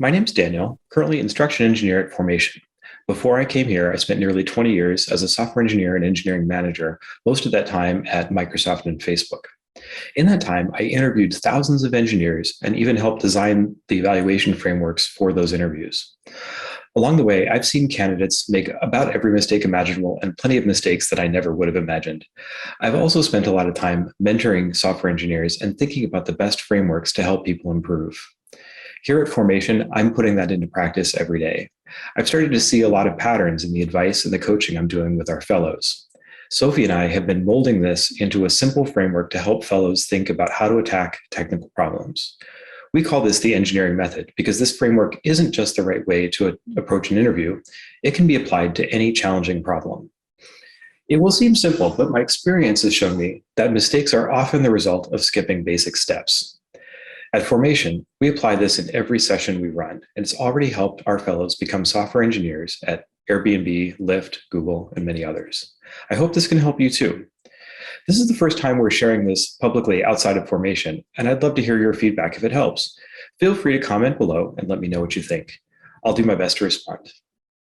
My name's Daniel, currently instruction engineer at Formation. Before I came here, I spent nearly 20 years as a software engineer and engineering manager, most of that time at Microsoft and Facebook. In that time, I interviewed thousands of engineers and even helped design the evaluation frameworks for those interviews. Along the way, I've seen candidates make about every mistake imaginable and plenty of mistakes that I never would have imagined. I've also spent a lot of time mentoring software engineers and thinking about the best frameworks to help people improve. Here at Formation, I'm putting that into practice every day. I've started to see a lot of patterns in the advice and the coaching I'm doing with our fellows. Sophie and I have been molding this into a simple framework to help fellows think about how to attack technical problems. We call this the engineering method because this framework isn't just the right way to approach an interview. It can be applied to any challenging problem. It will seem simple, but my experience has shown me that mistakes are often the result of skipping basic steps. At Formation, we apply this in every session we run, and it's already helped our fellows become software engineers at Airbnb, Lyft, Google, and many others. I hope this can help you too. This is the first time we're sharing this publicly outside of Formation, and I'd love to hear your feedback if it helps. Feel free to comment below and let me know what you think. I'll do my best to respond.